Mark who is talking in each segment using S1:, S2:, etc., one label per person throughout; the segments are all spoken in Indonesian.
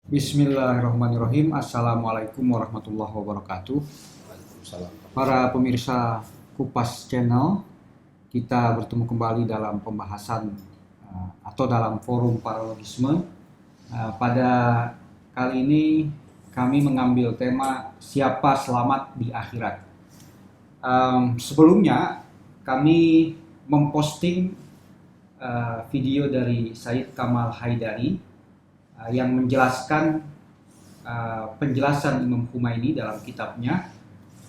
S1: Bismillahirrahmanirrahim. Assalamualaikum warahmatullahi wabarakatuh.
S2: Waalaikumsalam.
S1: Para pemirsa Kupas Channel, kita bertemu kembali dalam pembahasan atau dalam forum paralogisme. Pada kali ini kami mengambil tema siapa selamat di akhirat. Sebelumnya kami memposting video dari Sayyid Kamal Haidari yang menjelaskan penjelasan Imam Khomeini dalam kitabnya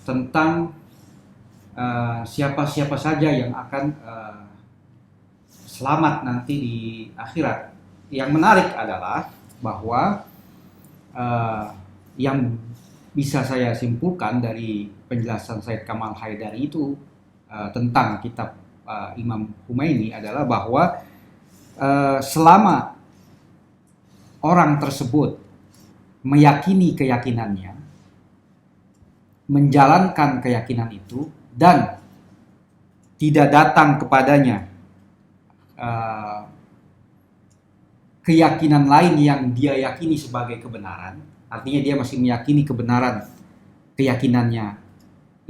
S1: tentang siapa-siapa saja yang akan selamat nanti di akhirat. Yang menarik adalah bahwa yang bisa saya simpulkan dari penjelasan Sayyid Kamal Haidari itu tentang kitab Imam Khomeini adalah bahwa selama orang tersebut meyakini keyakinannya, menjalankan keyakinan itu, dan tidak datang kepadanya keyakinan lain yang dia yakini sebagai kebenaran, artinya dia masih meyakini kebenaran keyakinannya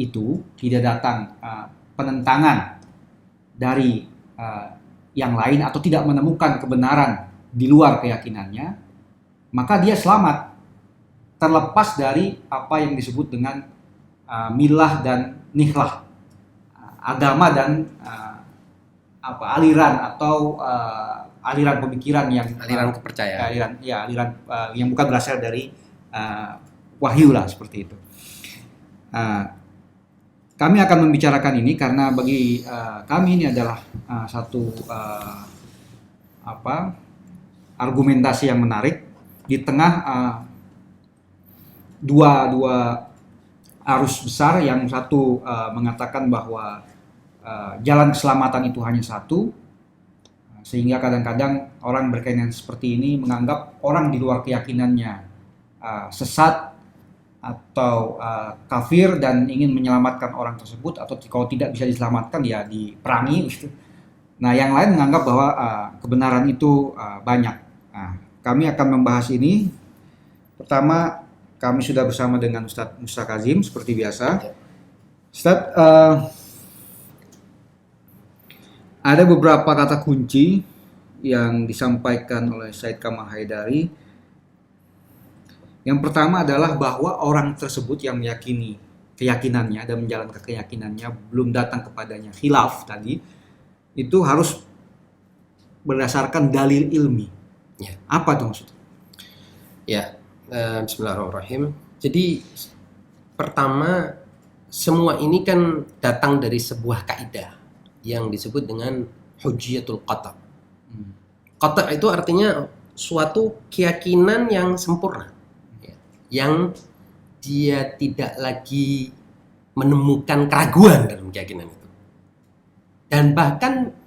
S1: itu, tidak datang penentangan dari yang lain atau tidak menemukan kebenaran di luar keyakinannya, maka dia selamat, terlepas dari apa yang disebut dengan milah dan nihlah, agama dan aliran atau aliran pemikiran yang
S2: Aliran kepercayaan.
S1: aliran yang bukan berasal dari wahyu lah, seperti itu. Kami akan membicarakan ini karena bagi kami ini adalah satu argumentasi yang menarik di tengah dua arus besar. Yang satu mengatakan bahwa jalan keselamatan itu hanya satu, sehingga kadang-kadang orang berkeyakinan seperti ini menganggap orang di luar keyakinannya sesat atau kafir dan ingin menyelamatkan orang tersebut, atau kalau tidak bisa diselamatkan ya diperangi gitu. Nah, yang lain menganggap bahwa kebenaran itu banyak. Nah, kami akan membahas ini. Pertama, kami sudah bersama dengan Ustadz Musa Kazim seperti biasa. Ustadz, ada beberapa kata kunci yang disampaikan oleh Sayyid Kamal Haidari. Yang pertama adalah bahwa orang tersebut yang meyakini keyakinannya dan menjalankan keyakinannya belum datang kepadanya khilaf tadi, itu harus berdasarkan dalil ilmi.
S2: Ya.
S1: Apa itu maksudnya?
S2: Ya, bismillahirrahmanirrahim. Jadi pertama, semua ini kan datang dari sebuah kaidah yang disebut dengan hujjatul qata'. Qata' itu artinya suatu keyakinan yang sempurna, ya, yang dia tidak lagi menemukan keraguan dalam keyakinan itu. Dan bahkan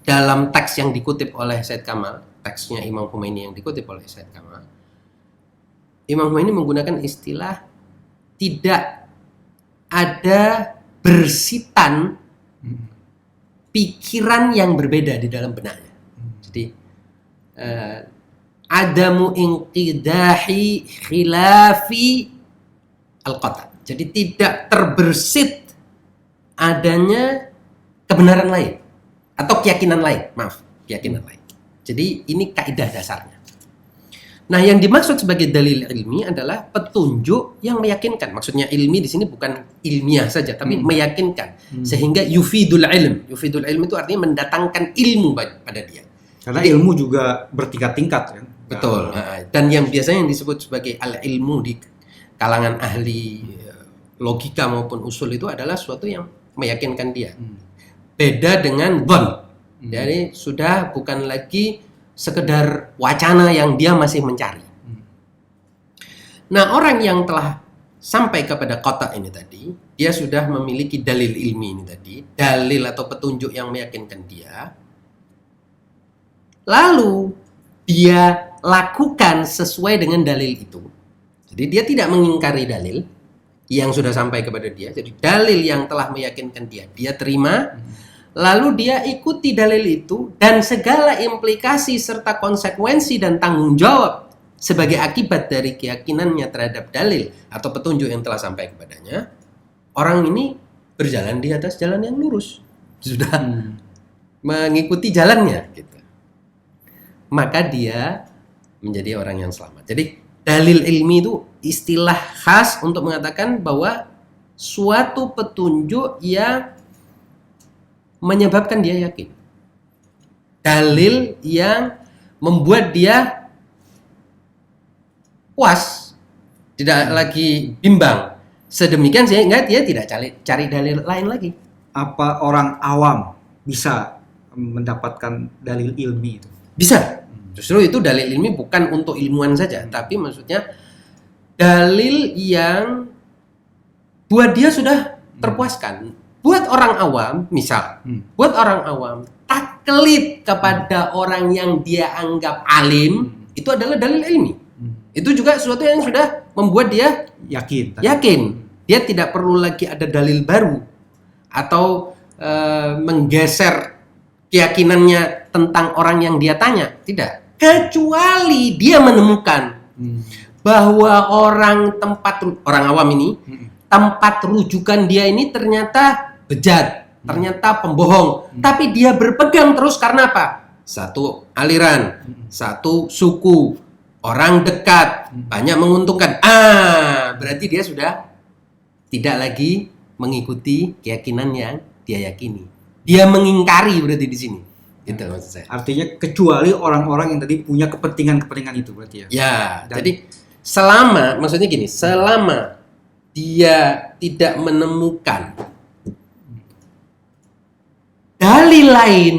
S2: dalam teks yang dikutip oleh Sayyid Kamal, teksnya Imam Khomeini yang dikutip oleh Sayyid Kamal, Imam Khomeini menggunakan istilah tidak ada bersitan pikiran yang berbeda di dalam benaknya. Jadi adamu inqidahi khilafi al-qata'. Jadi tidak terbersit adanya kebenaran lain atau keyakinan lain. Jadi ini kaidah dasarnya. Nah, yang dimaksud sebagai dalil ilmi adalah petunjuk yang meyakinkan. Maksudnya ilmi di sini bukan ilmiah saja, tapi meyakinkan. Sehingga yufidul ilm. Yufidul ilm itu artinya mendatangkan ilmu pada dia.
S1: Karena ilmu juga bertingkat-tingkat kan.
S2: Betul. Dan yang biasanya yang disebut sebagai al-ilmu di kalangan ahli logika maupun usul itu adalah suatu yang meyakinkan dia. Beda dengan dhon. Jadi sudah bukan lagi sekedar wacana yang dia masih mencari. Nah, orang yang telah sampai kepada qata' ini tadi, dia sudah memiliki dalil ilmi ini tadi, dalil atau petunjuk yang meyakinkan dia. Lalu dia lakukan sesuai dengan dalil itu. Jadi dia tidak mengingkari dalil yang sudah sampai kepada dia. Jadi dalil yang telah meyakinkan dia terima. Lalu dia ikuti dalil itu dan segala implikasi serta konsekuensi dan tanggung jawab sebagai akibat dari keyakinannya terhadap dalil atau petunjuk yang telah sampai kepadanya, orang ini berjalan di atas jalan yang lurus, sudah mengikuti jalannya gitu. Maka dia menjadi orang yang selamat. Jadi dalil ilmi itu istilah khas untuk mengatakan bahwa suatu petunjuk yang menyebabkan dia yakin. Dalil yang membuat dia puas, tidak lagi bimbang. Sedemikian sehingga dia tidak cari dalil lain lagi.
S1: Apa orang awam bisa mendapatkan dalil ilmi itu?
S2: Bisa. Justru itu dalil ilmi bukan untuk ilmuwan saja, tapi maksudnya dalil yang buat dia sudah terpuaskan. Buat orang awam, misal, buat orang awam taklid kepada orang yang dia anggap alim, itu adalah dalil ilmi. Itu juga sesuatu yang sudah membuat dia
S1: Yakin.
S2: Dia tidak perlu lagi ada dalil baru atau menggeser keyakinannya tentang orang yang dia tanya. Tidak. Kecuali dia menemukan bahwa orang awam ini, tempat rujukan dia ini ternyata bejat, ternyata pembohong. Tapi dia berpegang terus karena apa? Satu aliran, satu suku, orang dekat, banyak menguntungkan. Berarti dia sudah tidak lagi mengikuti keyakinan yang dia yakini. Dia mengingkari berarti di sini. Itu maksud saya.
S1: Artinya kecuali orang-orang yang tadi punya kepentingan itu berarti ya.
S2: Ya, jadi maksudnya gini, selama dia tidak menemukan dalil lain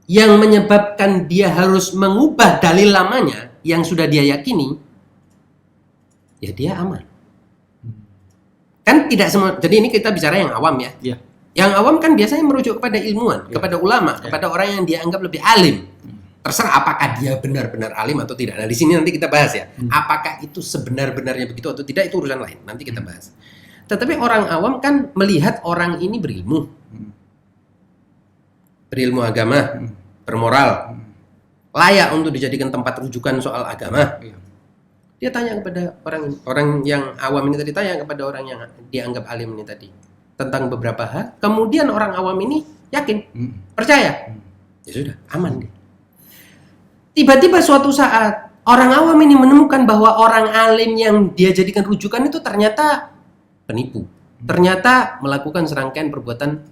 S2: yang menyebabkan dia harus mengubah dalil lamanya yang sudah dia yakini, ya dia aman. Kan tidak semua, jadi ini kita bicara yang awam ya.
S1: Iya.
S2: Yang awam kan biasanya merujuk kepada ilmuwan, kepada ulama, kepada orang yang dia anggap lebih alim. Terserah apakah dia benar-benar alim atau tidak. Nah, di sini nanti kita bahas ya. Apakah itu sebenar-benarnya begitu atau tidak, itu urusan lain. Nanti kita bahas. Tetapi orang awam kan melihat orang ini berilmu. Berilmu agama, bermoral. Layak untuk dijadikan tempat rujukan soal agama. Dia tanya kepada orang yang awam ini tadi, tanya kepada orang yang dianggap alim ini tadi tentang beberapa hal. Kemudian orang awam ini yakin, percaya. Ya sudah, aman dia. Tiba-tiba suatu saat orang awam ini menemukan bahwa orang alim yang dia jadikan rujukan itu ternyata penipu. Ternyata melakukan serangkaian perbuatan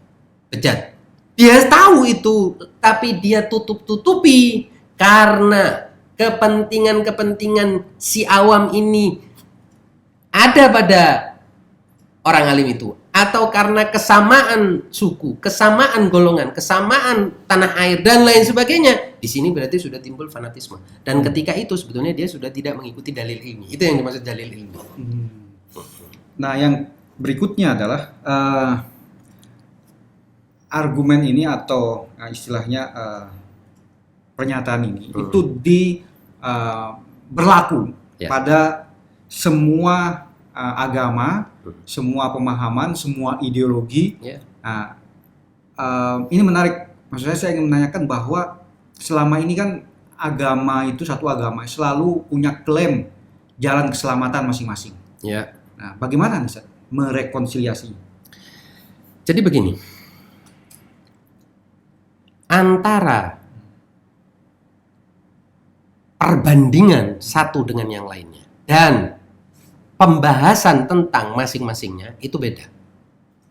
S2: bejat. Dia tahu itu, tapi dia tutup-tutupi karena kepentingan-kepentingan si awam ini ada pada orang alim itu, atau karena kesamaan suku, kesamaan golongan, kesamaan tanah air dan lain sebagainya. Di sini berarti sudah timbul fanatisme. Dan ketika itu sebetulnya dia sudah tidak mengikuti dalil ilmi. Itu yang dimaksud dalil ilmi.
S1: Nah, yang berikutnya adalah argumen ini atau istilahnya pernyataan ini itu berlaku pada semua agama, semua pemahaman, semua ideologi. Ini menarik. Maksud saya ingin menanyakan bahwa selama ini kan agama itu, satu agama selalu punya klaim jalan keselamatan masing-masing.
S2: Ya.
S1: Nah, bagaimana nih merekonsiliasi?
S2: Jadi begini, antara perbandingan satu dengan yang lainnya dan pembahasan tentang masing-masingnya itu beda.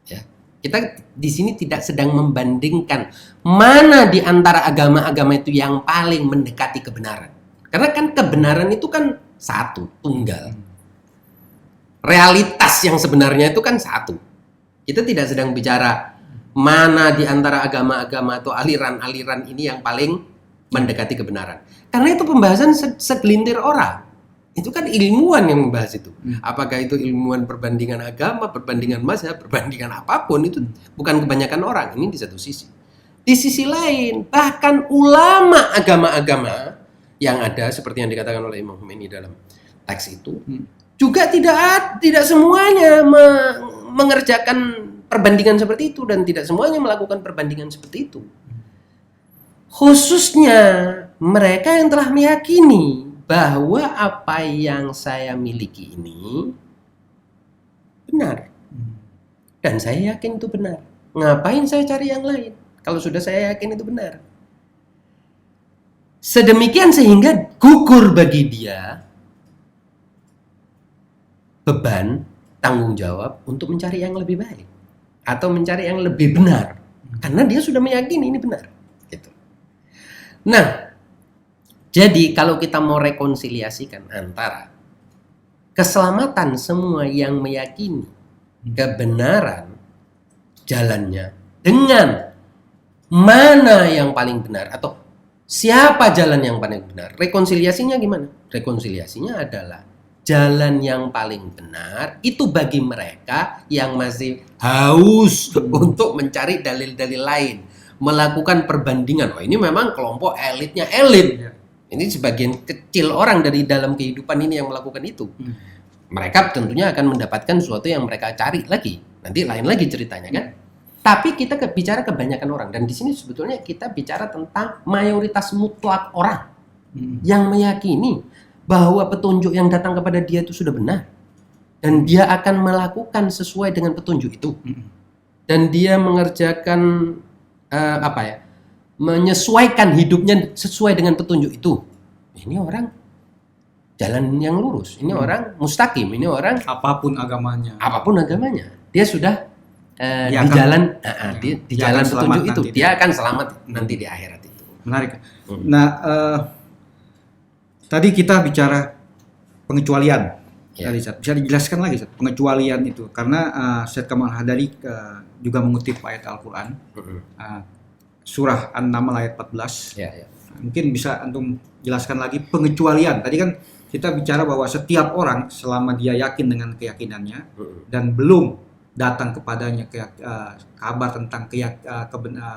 S2: Ya. Kita di sini tidak sedang membandingkan mana di antara agama-agama itu yang paling mendekati kebenaran. Karena kan kebenaran itu kan satu, tunggal. Realitas yang sebenarnya itu kan satu. Kita tidak sedang bicara mana di antara agama-agama atau aliran-aliran ini yang paling mendekati kebenaran. Karena itu pembahasan segelintir orang. Itu kan ilmuwan yang membahas itu. Apakah itu ilmuwan perbandingan agama, perbandingan mazhab, perbandingan apapun, itu bukan kebanyakan orang. Ini di satu sisi. Di sisi lain, bahkan ulama agama-agama yang ada seperti yang dikatakan oleh Imam Khomeini dalam teks itu, juga tidak semuanya mengerjakan perbandingan seperti itu dan tidak semuanya melakukan perbandingan seperti itu. Khususnya mereka yang telah meyakini bahwa apa yang saya miliki ini benar. Dan saya yakin itu benar. Ngapain saya cari yang lain? Kalau sudah saya yakin itu benar. Sedemikian sehingga gugur bagi dia beban tanggung jawab untuk mencari yang lebih baik atau mencari yang lebih benar. Karena dia sudah meyakini ini benar. Gitu. Nah, jadi kalau kita mau rekonsiliasikan antara keselamatan semua yang meyakini kebenaran jalannya dengan mana yang paling benar atau siapa jalan yang paling benar, rekonsiliasinya gimana? Rekonsiliasinya adalah jalan yang paling benar itu bagi mereka yang masih haus untuk mencari dalil-dalil lain, melakukan perbandingan. Oh, ini memang kelompok elitnya elit. Ini sebagian kecil orang dari dalam kehidupan ini yang melakukan itu. Mereka tentunya akan mendapatkan sesuatu yang mereka cari lagi. Nanti lain lagi ceritanya kan. Tapi kita bicara kebanyakan orang, dan di sini sebetulnya kita bicara tentang mayoritas mutlak orang yang meyakini bahwa petunjuk yang datang kepada dia itu sudah benar, dan dia akan melakukan sesuai dengan petunjuk itu, dan dia mengerjakan menyesuaikan hidupnya sesuai dengan petunjuk itu. Ini orang jalan yang lurus, ini orang mustaqim, ini orang
S1: Apapun agamanya.
S2: dia sudah
S1: Dia
S2: di
S1: akan-
S2: jalan di
S1: dia
S2: jalan
S1: akan
S2: petunjuk
S1: selamat
S2: itu,
S1: nanti.
S2: dia akan selamat nanti di akhirat itu.
S1: Menarik. Nah, tadi kita bicara pengecualian.
S2: Ya.
S1: Tadi, Ustaz. Bisa dijelaskan lagi, Ustaz, pengecualian itu? Karena Syed Kamal Hadari juga mengutip ayat Al-Quran, surah An-Naml ayat 14.
S2: Ya, ya.
S1: Mungkin bisa antum jelaskan lagi pengecualian. Tadi kan kita bicara bahwa setiap orang selama dia yakin dengan keyakinannya dan belum datang kepadanya kabar tentang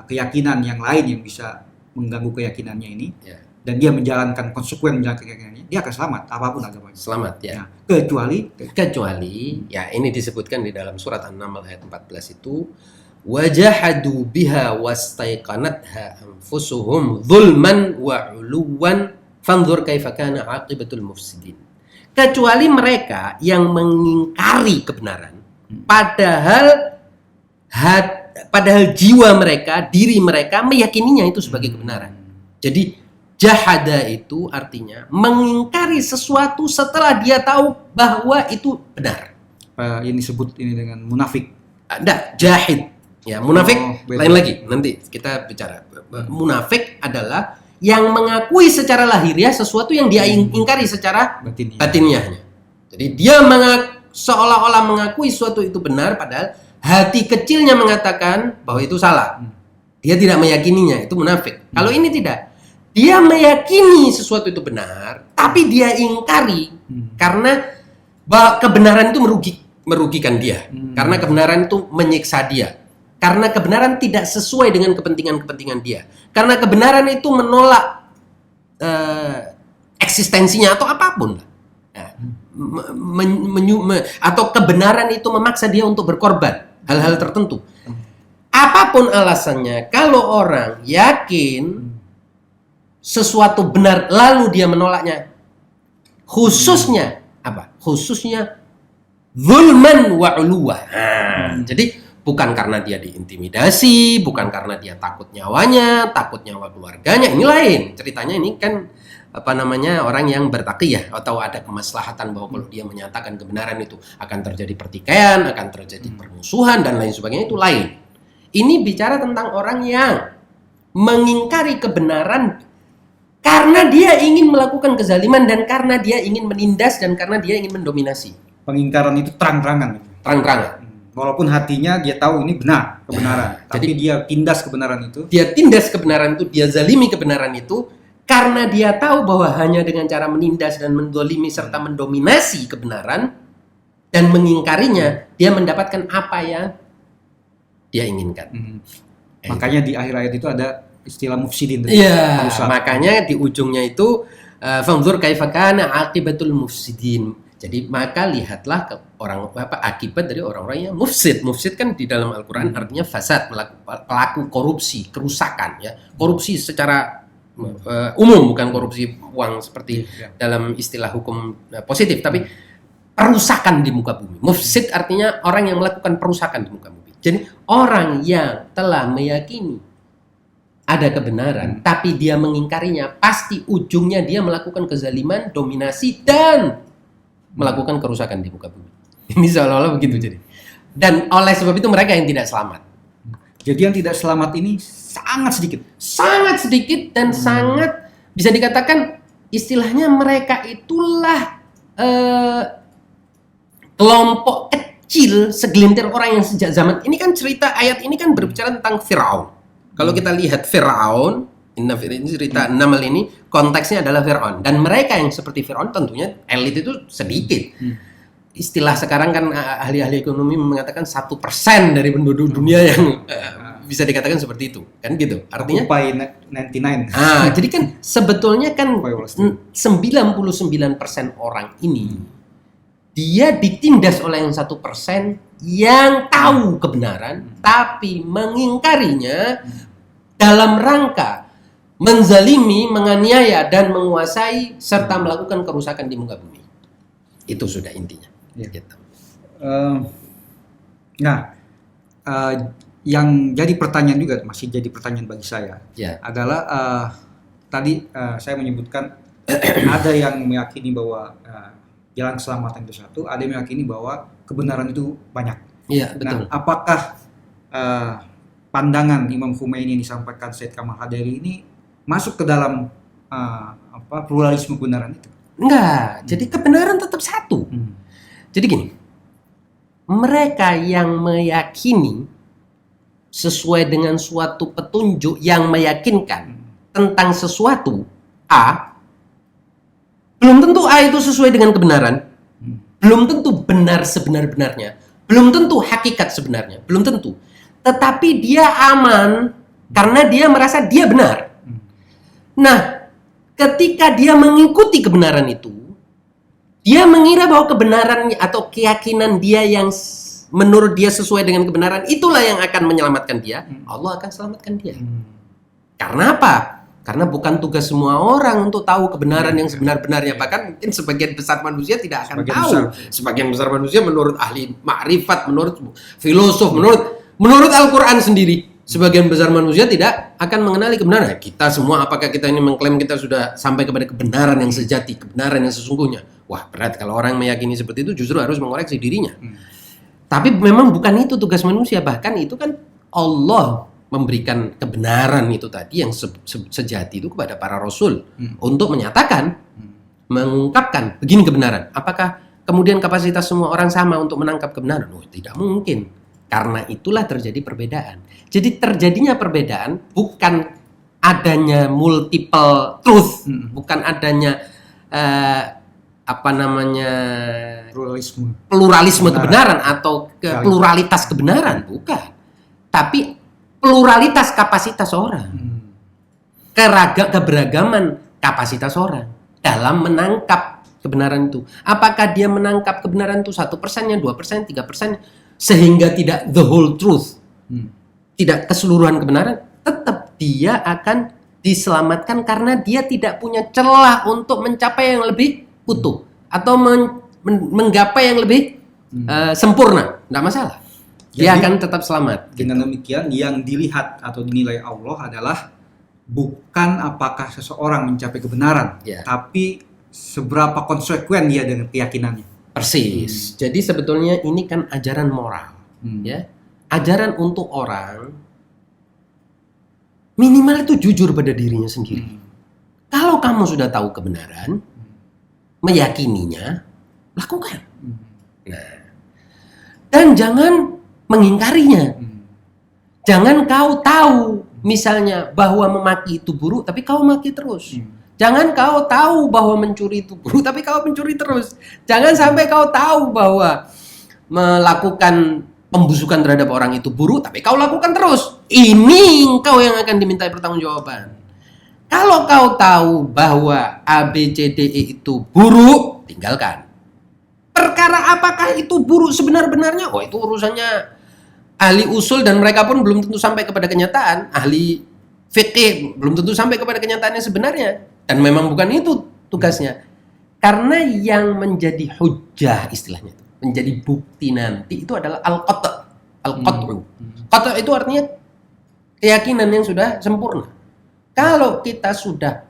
S1: keyakinan yang lain yang bisa mengganggu keyakinannya ini,
S2: Ya.
S1: dan dia menjalankan konsekuen menjalankan keyakinannya, dia akan selamat apapun agamanya.
S2: Selamat ya.
S1: Nah, kecuali
S2: Ya, ini disebutkan di dalam surat An-Naml ayat 14 itu, wajahadu biha wastaiqanatha anfusuhum zulman wa 'uluwan fanzur kaifa kana 'aqibatul mufsidin. Kecuali mereka yang mengingkari kebenaran, padahal jiwa mereka, diri mereka meyakininya itu sebagai kebenaran. Jadi jahada itu artinya mengingkari sesuatu setelah dia tahu bahwa itu benar.
S1: Ini disebut ini dengan munafik.
S2: Ada jahid. Ya, munafik
S1: beda.
S2: lain lagi. Nanti kita bicara. Munafik adalah yang mengakui secara lahiriah sesuatu yang dia ingkari secara batiniahnya. Jadi dia seolah-olah mengakui sesuatu itu benar, padahal hati kecilnya mengatakan bahwa itu salah. Dia tidak meyakininya, itu munafik. Kalau ini tidak, dia meyakini sesuatu itu benar, tapi dia ingkari karena bahwa kebenaran itu merugikan dia, karena kebenaran itu menyiksa dia, karena kebenaran tidak sesuai dengan kepentingan dia, karena kebenaran itu menolak eksistensinya atau apapun. Atau kebenaran itu memaksa dia untuk berkorban hal-hal tertentu. Apapun alasannya, kalau orang yakin sesuatu benar lalu dia menolaknya, khususnya apa? Khususnya zulman wa 'uluwa. Jadi bukan karena dia diintimidasi, bukan karena dia takut nyawanya, takut nyawa keluarganya, ini lain. Ceritanya ini kan orang yang bertaqiyah atau ada kemaslahatan bahwa kalau dia menyatakan kebenaran itu akan terjadi pertikaian, akan terjadi permusuhan dan lain sebagainya, itu lain. Ini bicara tentang orang yang mengingkari kebenaran karena dia ingin melakukan kezaliman dan karena dia ingin menindas dan karena dia ingin mendominasi.
S1: Pengingkaran itu terang-terangan.
S2: Terang-terangan.
S1: Walaupun hatinya dia tahu ini kebenaran, tapi dia tindas kebenaran itu.
S2: Dia tindas kebenaran itu, dia zalimi kebenaran itu karena dia tahu bahwa hanya dengan cara menindas dan mendolimi serta mendominasi kebenaran dan mengingkarinya, dia mendapatkan apa yang dia inginkan.
S1: Makanya di akhir ayat itu ada istilah mufsidin.
S2: Iya, makanya di ujungnya itu fanzur kaifa kana aqibatul mufsidin. Jadi maka lihatlah akibat dari orang-orang yang mufsid. Mufsid kan di dalam Al-Qur'an artinya fasad, pelaku korupsi, kerusakan ya. Korupsi secara umum, bukan korupsi uang seperti
S1: Ya.
S2: dalam istilah hukum positif, tapi perusakan di muka bumi. Mufsid artinya orang yang melakukan perusakan di muka bumi. Jadi orang yang telah meyakini ada kebenaran, tapi dia mengingkarinya, pasti ujungnya dia melakukan kezaliman, dominasi, dan melakukan kerusakan di muka bumi. Ini seolah-olah begitu jadi. Dan oleh sebab itu mereka yang tidak selamat.
S1: Jadi yang tidak selamat ini sangat sedikit.
S2: Sangat sedikit dan sangat bisa dikatakan istilahnya mereka itulah kelompok kecil segelintir orang yang sejak zaman ini kan cerita ayat ini kan berbicara tentang Firaun. Kalau kita lihat Firaun, ini cerita Naml ini konteksnya adalah Firaun dan mereka yang seperti Firaun tentunya elit itu sedikit. Istilah sekarang kan ahli-ahli ekonomi mengatakan 1% dari penduduk dunia yang bisa dikatakan seperti itu, kan gitu. Artinya
S1: Occupy 99.
S2: jadi kan sebetulnya kan
S1: Occupy Wall Street.
S2: 99% orang ini dia ditindas oleh yang 1% yang tahu kebenaran tapi mengingkarinya dalam rangka menzalimi, menganiaya dan menguasai serta melakukan kerusakan di muka bumi. Itu sudah intinya.
S1: Ya.
S2: Gitu.
S1: Yang jadi pertanyaan juga masih jadi pertanyaan bagi saya
S2: Ya.
S1: adalah tadi saya menyebutkan ada yang meyakini bahwa jalan keselamatan itu satu, ada yang meyakini bahwa kebenaran itu banyak.
S2: Iya, betul.
S1: Nah, apakah pandangan Imam Khomeini yang disampaikan Said Kamal Hadairi ini masuk ke dalam pluralisme kebenaran itu?
S2: Enggak. Jadi kebenaran tetap satu. Jadi gini, mereka yang meyakini sesuai dengan suatu petunjuk yang meyakinkan tentang sesuatu A, belum tentu A itu sesuai dengan kebenaran, belum tentu benar sebenar-benarnya, belum tentu hakikat sebenarnya, belum tentu. Tetapi dia aman karena dia merasa dia benar. Nah, ketika dia mengikuti kebenaran itu, dia mengira bahwa kebenaran atau keyakinan dia yang menurut dia sesuai dengan kebenaran itulah yang akan menyelamatkan dia. Allah akan selamatkan dia. Karena apa? Karena bukan tugas semua orang untuk tahu kebenaran yang sebenar-benarnya. Bahkan mungkin sebagian besar manusia tidak akan tahu. Sebagian besar manusia menurut ahli makrifat, menurut filosof, menurut Al-Quran sendiri, sebagian besar manusia tidak akan mengenali kebenaran. Kita semua, apakah kita ini mengklaim kita sudah sampai kepada kebenaran yang sejati, kebenaran yang sesungguhnya? Wah, berat kalau orang meyakini seperti itu, justru harus mengoreksi dirinya. Tapi memang bukan itu tugas manusia. Bahkan itu kan Allah memberikan kebenaran itu tadi yang sejati itu kepada para rasul untuk menyatakan, mengungkapkan begini kebenaran. Apakah kemudian kapasitas semua orang sama untuk menangkap kebenaran? Oh, tidak mungkin. Karena itulah terjadi perbedaan. Jadi terjadinya perbedaan bukan adanya multiple truth, bukan adanya pluralisme kebenaran atau pluralitas kebenaran, bukan. Tapi pluralitas kapasitas orang, keberagaman kapasitas orang dalam menangkap kebenaran itu. Apakah dia menangkap kebenaran itu 1%-nya, 2%, 3%, sehingga tidak the whole truth, tidak keseluruhan kebenaran, tetap dia akan diselamatkan karena dia tidak punya celah untuk mencapai yang lebih utuh atau menggapai yang lebih sempurna, tidak masalah. Dia akan tetap selamat.
S1: Dengan demikian, yang dilihat atau dinilai Allah adalah bukan apakah seseorang mencapai kebenaran, tapi seberapa konsekuen dia dengan keyakinannya.
S2: Persis. Jadi sebetulnya ini kan ajaran moral, ya, ajaran untuk orang minimal itu jujur pada dirinya sendiri. Kalau kamu sudah tahu kebenaran, meyakininya, lakukan. Nah, dan jangan mengingkarinya. Jangan kau tahu misalnya bahwa memaki itu buruk, tapi kau maki terus. Jangan kau tahu bahwa mencuri itu buruk, tapi kau mencuri terus. Jangan sampai kau tahu bahwa melakukan pembusukan terhadap orang itu buruk, tapi kau lakukan terus. Ini engkau yang akan dimintai pertanggungjawaban. Kalau kau tahu bahwa ABCDE itu buruk, tinggalkan. Perkara apakah itu buruk sebenar-benarnya? Oh, itu urusannya ahli usul dan mereka pun belum tentu sampai kepada kenyataan. Ahli fikih, belum tentu sampai kepada kenyataannya sebenarnya. Dan memang bukan itu tugasnya. Karena yang menjadi hujjah istilahnya, menjadi bukti nanti itu adalah al-qat'. Al-qat'u. Qat' itu artinya keyakinan yang sudah sempurna. Kalau kita sudah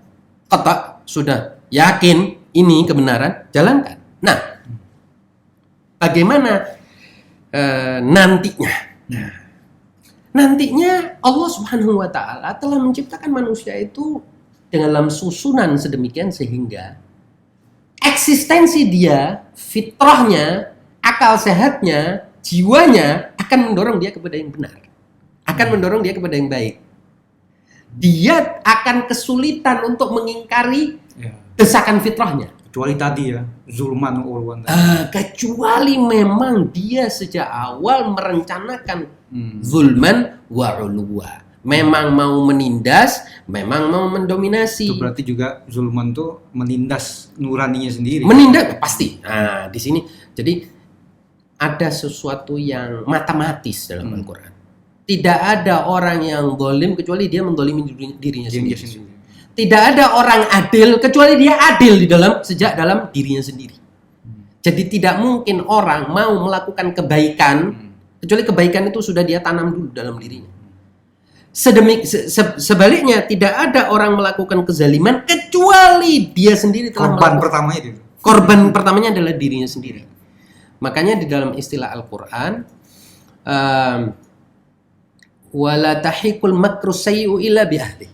S2: qat', sudah yakin ini kebenaran, jalankan. Nah, bagaimana nantinya? Nantinya Allah Subhanahu wa taala telah menciptakan manusia itu dalam susunan sedemikian sehingga eksistensi dia, fitrahnya, akal sehatnya, jiwanya akan mendorong dia kepada yang benar. Akan mendorong dia kepada yang baik. Dia akan kesulitan untuk mengingkari desakan fitrahnya.
S1: Kecuali tadi ya, zulman ulwan.
S2: Kecuali memang dia sejak awal merencanakan zulman wa ulwa. Memang mau menindas, memang mau mendominasi.
S1: Itu berarti juga zulman tuh menindas nuraninya sendiri.
S2: Menindas pasti. Nah, di sini jadi ada sesuatu yang matematis dalam Al-Qur'an. Tidak ada orang yang zalim kecuali dia mendolimi dirinya sendiri. Tidak ada orang adil kecuali dia adil sejak dalam dirinya sendiri. Jadi tidak mungkin orang mau melakukan kebaikan kecuali kebaikan itu sudah dia tanam dulu dalam dirinya. Sebaliknya tidak ada orang melakukan kezaliman kecuali dia sendiri telah melakukan. Korban pertamanya adalah dirinya sendiri. Makanya di dalam istilah Al-Qur'an wala tahiqul makru sayyi'u illa bi ahli.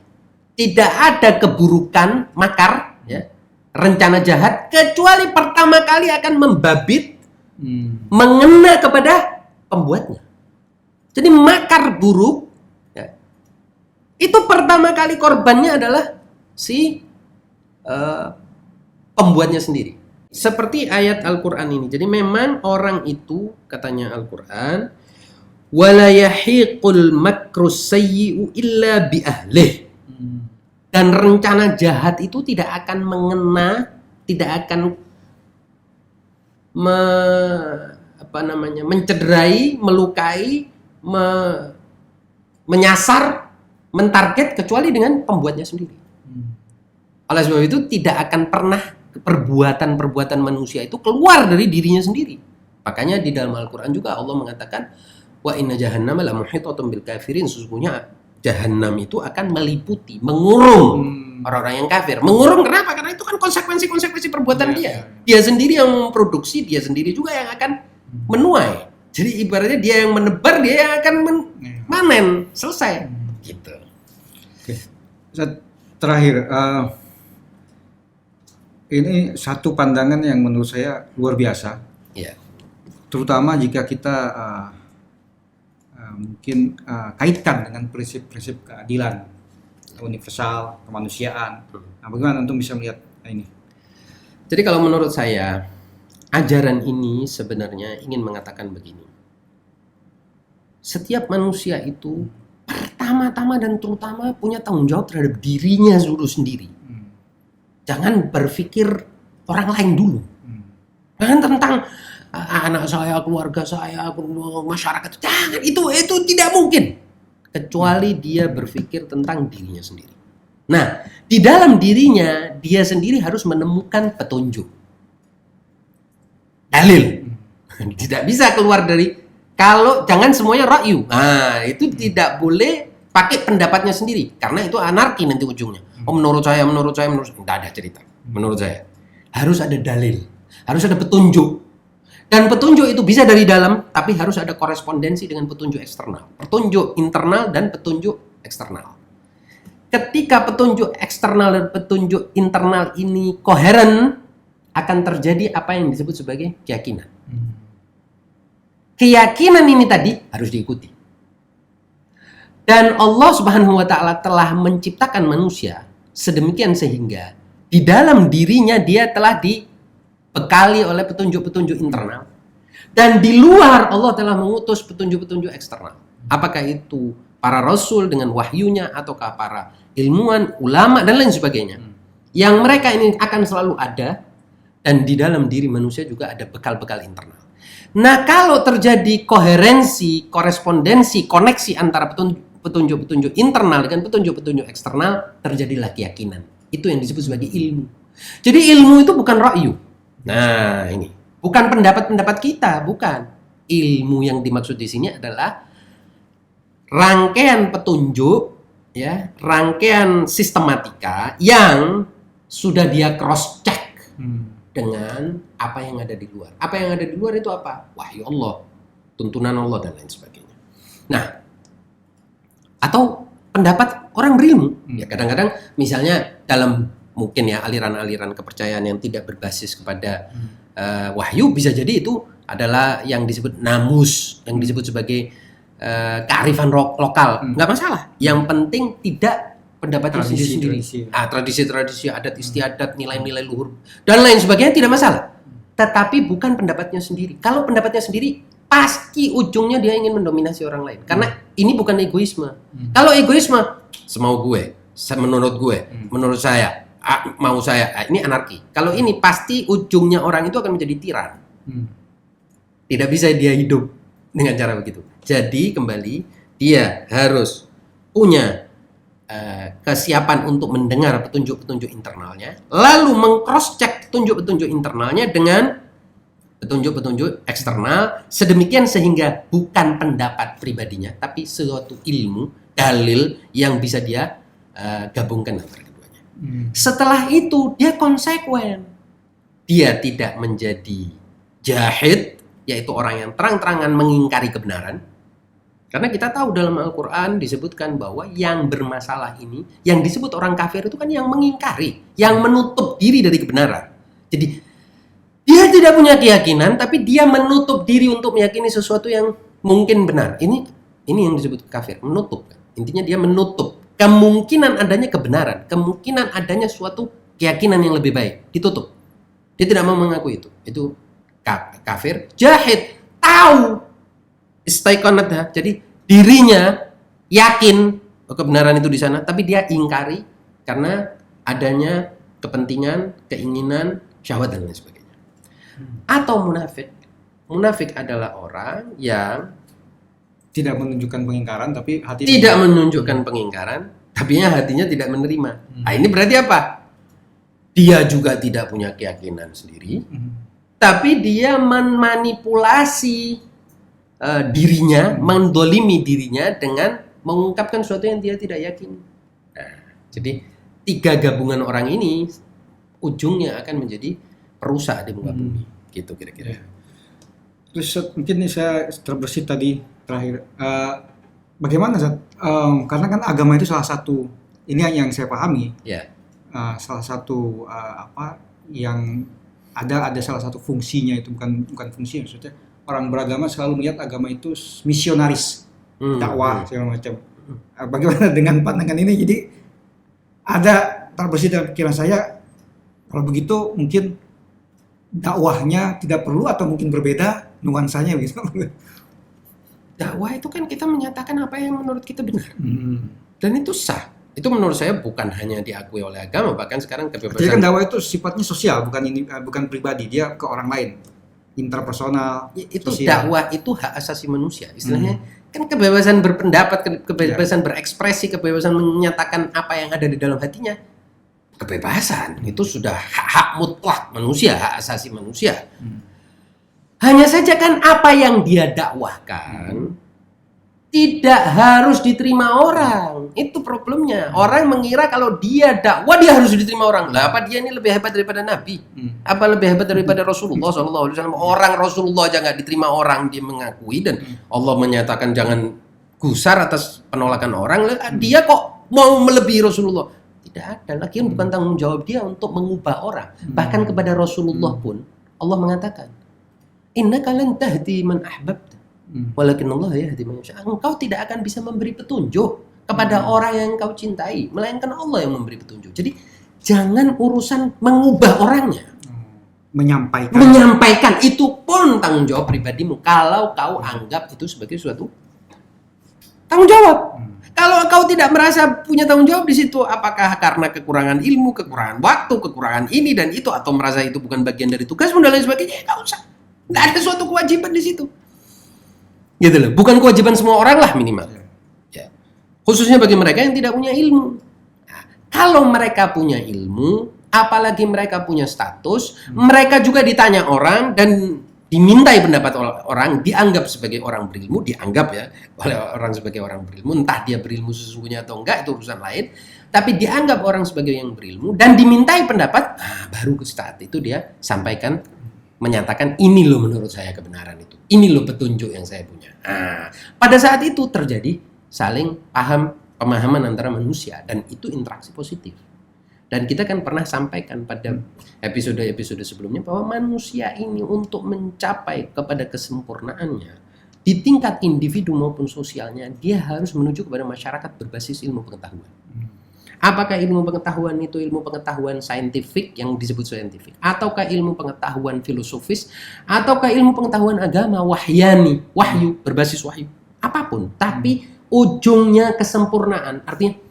S2: Tidak ada keburukan, makar, ya, rencana jahat kecuali pertama kali akan membabit, mengena kepada pembuatnya. Jadi makar buruk, ya, itu pertama kali korbannya adalah si pembuatnya sendiri. Seperti ayat Al-Quran ini. Jadi memang orang itu, katanya Al-Quran, wala yahiqul makru sayyi'u illa bi ahlih. Dan rencana jahat itu tidak akan mengena, tidak akan mencederai, melukai, menyasar, mentarget kecuali dengan pembuatnya sendiri. Oleh sebab itu tidak akan pernah perbuatan-perbuatan manusia itu keluar dari dirinya sendiri. Makanya di dalam Al-Quran juga Allah mengatakan wa inna jahannama la muhitatun bil kafirin. Sesungguhnya Jahannam itu akan meliputi, mengurung orang-orang yang kafir. Mengurung kenapa? Karena itu kan konsekuensi perbuatan dia. Dia sendiri yang memproduksi, dia sendiri juga yang akan menuai. Jadi ibaratnya dia yang menebar, dia yang akan manen. Selesai. Gitu.
S1: Oke. Terakhir, ini satu pandangan yang menurut saya luar biasa.
S2: Ya.
S1: Terutama jika kita mungkin kaitkan dengan prinsip-prinsip keadilan universal, kemanusiaan. Nah, bagaimana antum bisa melihat ini?
S2: Jadi kalau menurut saya, ajaran ini sebenarnya ingin mengatakan begini. Setiap manusia itu pertama-tama dan terutama punya tanggung jawab terhadap dirinya dulu sendiri. Jangan berpikir orang lain dulu. Jangan tentang anak saya, keluarga saya, masyarakat. Jangan, itu tidak mungkin. Kecuali dia berpikir tentang dirinya sendiri. Nah, di dalam dirinya, dia sendiri harus menemukan petunjuk. Dalil. Tidak bisa keluar dari, kalau jangan semuanya ra'yu. Nah, itu tidak boleh pakai pendapatnya sendiri. Karena itu anarki nanti ujungnya. Oh, menurut saya. Tidak ada cerita. Menurut saya. Harus ada dalil. Harus ada petunjuk. Dan petunjuk itu bisa dari dalam, tapi harus ada korespondensi dengan petunjuk eksternal. Petunjuk internal dan petunjuk eksternal. Ketika petunjuk eksternal dan petunjuk internal ini koheren, akan terjadi apa yang disebut sebagai keyakinan. Keyakinan ini tadi harus diikuti. Dan Allah Subhanahu wa taala telah menciptakan manusia sedemikian sehingga di dalam dirinya dia telah bekali oleh petunjuk-petunjuk internal. Dan di luar Allah telah mengutus petunjuk-petunjuk eksternal. Apakah itu para rasul dengan wahyunya, ataukah para ilmuwan, ulama, dan lain sebagainya. Yang mereka ini akan selalu ada, dan di dalam diri manusia juga ada bekal-bekal internal. Nah, kalau terjadi koherensi, korespondensi, koneksi antara petunjuk-petunjuk internal dengan petunjuk-petunjuk eksternal, terjadilah keyakinan. Itu yang disebut sebagai ilmu. Jadi ilmu itu bukan ra'yu. Nah, ini bukan pendapat-pendapat kita, bukan. Ilmu yang dimaksud di sini adalah rangkaian petunjuk, ya, rangkaian sistematika yang sudah dia cross check dengan apa yang ada di luar. Apa yang ada di luar itu apa? Wahyu Allah, tuntunan Allah dan lain sebagainya. Nah, atau pendapat orang berilmu. Ya kadang-kadang misalnya dalam mungkin ya aliran-aliran kepercayaan yang tidak berbasis kepada wahyu, bisa jadi itu adalah yang disebut namus, yang disebut sebagai kearifan lokal. Nggak masalah. Yang penting tidak pendapatnya sendiri-sendiri. Tradisi-tradisi, adat istiadat, nilai-nilai luhur dan lain sebagainya tidak masalah. Tetapi bukan pendapatnya sendiri. Kalau pendapatnya sendiri, pasti ujungnya dia ingin mendominasi orang lain. Karena ini bukan egoisme. Kalau egoisme, semau gue, menurut gue, menurut saya, mau saya, ini anarki. Kalau ini pasti ujungnya orang itu akan menjadi tiran. Tidak bisa dia hidup dengan cara begitu. Jadi kembali, dia harus punya kesiapan untuk mendengar petunjuk-petunjuk internalnya, lalu meng-cross-check petunjuk-petunjuk internalnya dengan petunjuk-petunjuk eksternal, sedemikian sehingga bukan pendapat pribadinya, tapi suatu ilmu, dalil yang bisa dia gabungkan antara keduanya. Setelah itu dia konsekuen. Dia tidak menjadi jahid, yaitu orang yang terang-terangan mengingkari kebenaran. Karena kita tahu dalam Al-Quran disebutkan bahwa yang bermasalah ini, yang disebut orang kafir itu kan yang mengingkari, yang menutup diri dari kebenaran. Jadi dia tidak punya keyakinan, tapi dia menutup diri untuk meyakini sesuatu yang mungkin benar. Ini yang disebut kafir, menutup. Intinya dia menutup kemungkinan adanya kebenaran, kemungkinan adanya suatu keyakinan yang lebih baik, ditutup. Dia tidak mau mengakui itu. Itu kafir. Jahid tahu istaiqanatha, jadi dirinya yakin kebenaran itu di sana, tapi dia ingkari karena adanya kepentingan, keinginan, syahwat dan lain sebagainya. Atau munafik. Munafik adalah orang yang
S1: tidak menunjukkan pengingkaran, tapi hati
S2: tidak menunjukkan pengingkaran, tapi hatinya tidak menerima. Nah, ini berarti apa? Dia juga tidak punya keyakinan sendiri, tapi dia memanipulasi dirinya, mendolimi dirinya dengan mengungkapkan sesuatu yang dia tidak yakin. Nah, jadi 3 gabungan orang ini ujungnya akan menjadi perusak di muka bumi. Gitu kira-kira.
S1: Terus mungkin ini saya terbersit tadi terakhir. Bagaimana Zat? Karena kan agama itu salah satu, ini yang saya pahami.
S2: Ya.
S1: Salah satu apa yang ada salah satu fungsinya itu bukan fungsi, maksudnya orang beragama selalu melihat agama itu misionaris, dakwah segala macam. Bagaimana dengan pandangan ini? Jadi ada terbersit dalam pikiran saya, kalau begitu mungkin dakwahnya tidak perlu atau mungkin berbeda nuansanya begitu.
S2: Dakwah itu kan kita menyatakan apa yang menurut kita benar, dan itu sah. Itu menurut saya bukan hanya diakui oleh agama, bahkan sekarang kebebasan.
S1: Jadi kan dakwah itu sifatnya sosial, bukan pribadi, dia ke orang lain. Interpersonal,
S2: itu
S1: sosial.
S2: dakwah itu hak asasi manusia istilahnya. Kan kebebasan berpendapat, kebebasan berekspresi, kebebasan menyatakan apa yang ada di dalam hatinya, kebebasan itu sudah hak mutlak manusia, hak asasi manusia. Hanya saja kan apa yang dia dakwahkan tidak harus diterima orang. Itu problemnya. Orang mengira kalau dia dakwah dia harus diterima orang. Lah apa dia ini lebih hebat daripada Nabi? Apa lebih hebat daripada Rasulullah SAW? Orang Rasulullah aja nggak diterima orang, dia mengakui, dan Allah menyatakan jangan gusar atas penolakan orang. Dia kok mau melebihi Rasulullah? Tidak ada. Lagian bukan tanggung jawab dia untuk mengubah orang. Bahkan kepada Rasulullah pun Allah mengatakan, innaka lan tahdi man ahbabta, walakin Allah yahdi man yasha. Engkau tidak akan bisa memberi petunjuk kepada orang yang engkau cintai, melainkan Allah yang memberi petunjuk. Jadi jangan urusan mengubah orangnya. Menyampaikan itu pun tanggung jawab pribadimu. Kalau kau anggap itu sebagai suatu tanggung jawab. Kalau kau tidak merasa punya tanggung jawab di situ, apakah karena kekurangan ilmu, kekurangan waktu, kekurangan ini dan itu, atau merasa itu bukan bagian dari tugasmu dan lain sebagainya, nggak usah. Nggak ada suatu kewajiban di situ. Gitu loh. Bukan kewajiban semua orang lah minimal. Ya. Khususnya bagi mereka yang tidak punya ilmu. Nah, kalau mereka punya ilmu, apalagi mereka punya status, mereka juga ditanya orang dan dimintai pendapat orang, dianggap sebagai orang berilmu, dianggap ya oleh orang sebagai orang berilmu, entah dia berilmu sesungguhnya atau enggak itu urusan lain, tapi dianggap orang sebagai yang berilmu dan dimintai pendapat, baru ke saat itu dia sampaikan, menyatakan ini loh menurut saya kebenaran itu, ini loh petunjuk yang saya punya. Pada saat itu terjadi saling pemahaman antara manusia dan itu interaksi positif. Dan kita kan pernah sampaikan pada episode-episode sebelumnya bahwa manusia ini untuk mencapai kepada kesempurnaannya di tingkat individu maupun sosialnya, dia harus menuju kepada masyarakat berbasis ilmu pengetahuan. Apakah ilmu pengetahuan itu ilmu pengetahuan saintifik yang disebut saintifik, ataukah ilmu pengetahuan filosofis, ataukah ilmu pengetahuan agama wahyani, wahyu, berbasis wahyu, apapun, tapi ujungnya kesempurnaan, artinya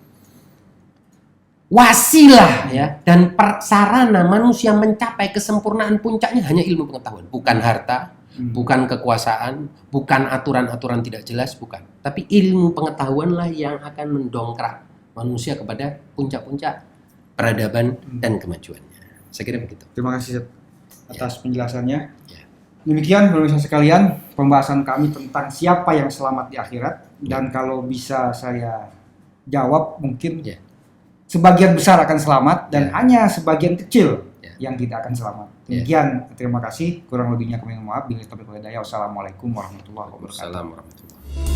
S2: wasilah ya dan sarana manusia mencapai kesempurnaan puncaknya hanya ilmu pengetahuan, bukan harta, bukan kekuasaan, bukan aturan-aturan tidak jelas, bukan, tapi ilmu pengetahuanlah yang akan mendongkrak manusia kepada puncak-puncak peradaban dan kemajuannya. Saya kira begitu.
S1: Terima kasih atas penjelasannya. Demikian pemirsa sekalian, pembahasan kami tentang siapa yang selamat di akhirat, dan kalau bisa saya jawab mungkin sebagian besar akan selamat dan hanya sebagian kecil yang tidak akan selamat. Demikian, terima kasih. Kurang lebihnya kami mohon maaf. Wassalamualaikum warahmatullahi wabarakatuh.